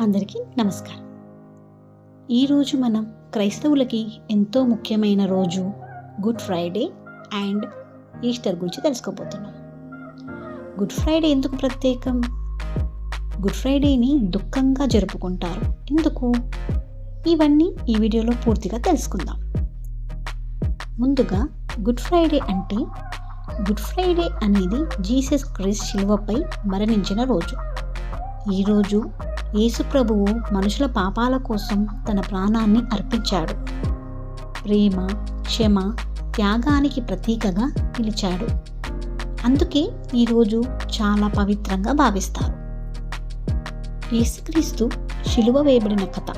అందరికీ నమస్కారం. ఈరోజు మనం క్రైస్తవులకి ఎంతో ముఖ్యమైన రోజు గుడ్ ఫ్రైడే అండ్ ఈస్టర్ గురించి తెలుసుకోబోతున్నాం. గుడ్ ఫ్రైడే ఎందుకు ప్రత్యేకం? గుడ్ ఫ్రైడేని దుఃఖంగా జరుపుకుంటారు ఎందుకు? ఇవన్నీ ఈ వీడియోలో పూర్తిగా తెలుసుకుందాం. ముందుగా గుడ్ ఫ్రైడే అంటే, గుడ్ ఫ్రైడే అనేది జీసస్ క్రైస్ట్ శిలువపై మరణించిన రోజు. ఈరోజు యేసు ప్రభువు మనుషుల పాపాల కోసం తన ప్రాణాన్ని అర్పించాడు. ప్రేమ, క్షమ, త్యాగానికి ప్రతీకగా నిలిచాడు. అందుకే ఈరోజు చాలా పవిత్రంగా భావిస్తారు. యేసుక్రీస్తు శిలువ వేయబడిన కథ.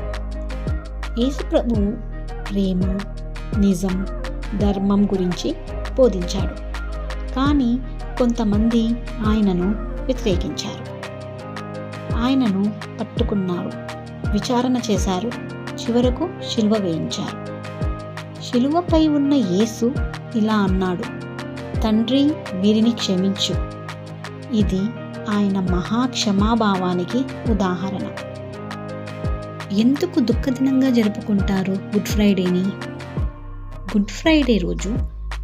యేసు ప్రభువు ప్రేమ, నిజం, ధర్మం గురించి బోధించాడు. కానీ కొంతమంది ఆయనను వ్యతిరేకించారు. ఆయనను పట్టుకున్నారు, విచారణ చేశారు, చివరకు శిలువ వేయించారు. శిలువపై ఉన్న యేసు ఇలా అన్నాడు, తండ్రి, వీరిని క్షమించు. ఇది ఆయన మహాక్షమాభావానికి ఉదాహరణ. ఎందుకు దుఃఖదినంగా జరుపుకుంటారు గుడ్ ఫ్రైడేని? గుడ్ ఫ్రైడే రోజు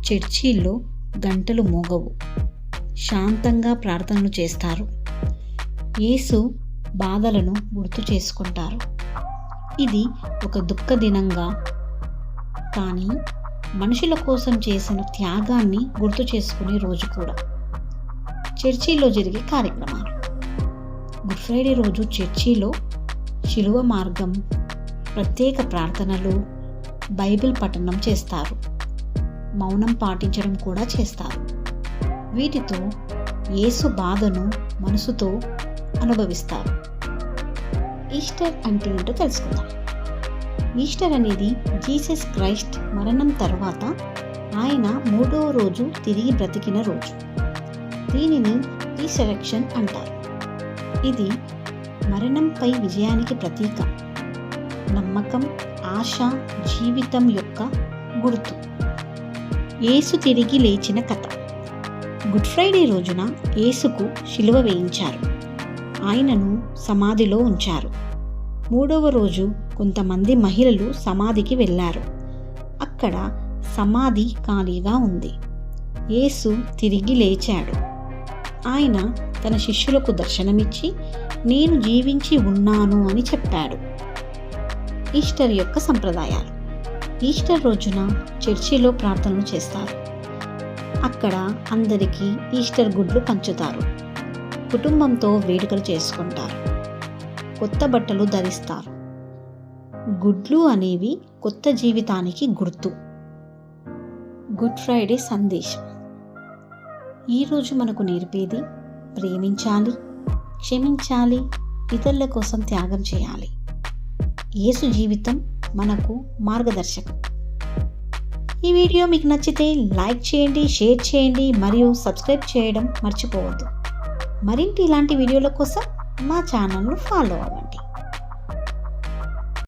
చర్చిల్లో గంటలు మోగవు, శాంతంగా ప్రార్థనలు చేస్తారు, యేసు బాధలను గుర్తు చేసుకుంటారు. ఇది ఒక దుఃఖ దినంగా, కానీ మనుషుల కోసం చేసిన త్యాగాన్ని గుర్తు చేసుకునే రోజు కూడా. చర్చిలో జరిగే కార్యక్రమాలు. గుడ్ ఫ్రైడే రోజు చర్చిలో శిలువ మార్గం, ప్రత్యేక ప్రార్థనలు, బైబిల్ పఠనం చేస్తారు, మౌనం పాటించడం కూడా చేస్తారు. వీటితో యేసు బాధను మనసుతో అనుభవిస్తారు. ఈస్టర్ అంటే ఏంటో తెలుసుకుందాం. ఈస్టర్ అనేది జీసస్ క్రైస్ట్ మరణం తర్వాత ఆయన 3వ రోజు తిరిగి బ్రతికిన రోజు. దీనిని రీసరెక్షన్ అంటారు. ఇది మరణంపై విజయానికి ప్రతీక, నమ్మకం, ఆశ, జీవితం యొక్క గుర్తు. యేసు తిరిగి లేచిన కథ. గుడ్ ఫ్రైడే రోజున యేసుకు శిలువ వేయించారు. ఆయనను సమాధిలో ఉంచారు. 3వ రోజు కొంతమంది మహిళలు సమాధికి వెళ్ళారు. అక్కడ సమాధి ఖాళీగా ఉంది. యేసు తిరిగి లేచాడు. ఆయన తన శిష్యులకు దర్శనమిచ్చి, నేను జీవించి ఉన్నాను అని చెప్పాడు. ఈస్టర్ యొక్క సంప్రదాయాలు. ఈస్టర్ రోజున చర్చిలో ప్రార్థనలు చేస్తారు. అక్కడ అందరికీ ఈస్టర్ గుడ్లు పంచుతారు. కుటుంబంతో వేడుకలు చేసుకుంటారు. కొత్త బట్టలు ధరిస్తారు. గుడ్లు అనేవి కొత్త జీవితానికి గుర్తు. గుడ్ ఫ్రైడే సందేశం. ఈరోజు మనకు నేర్పేది ప్రేమించాలి, క్షమించాలి, ఇతరుల కోసం త్యాగం చేయాలి. యేసు జీవితం మనకు మార్గదర్శకం. ఈ వీడియో మీకు నచ్చితే లైక్ చేయండి, షేర్ చేయండి మరియు సబ్స్క్రైబ్ చేయడం మర్చిపోవద్దు. మరింటి ఇలాంటి వీడియోల కోసం మా ఛానల్ను ఫాలో అవ్వండి.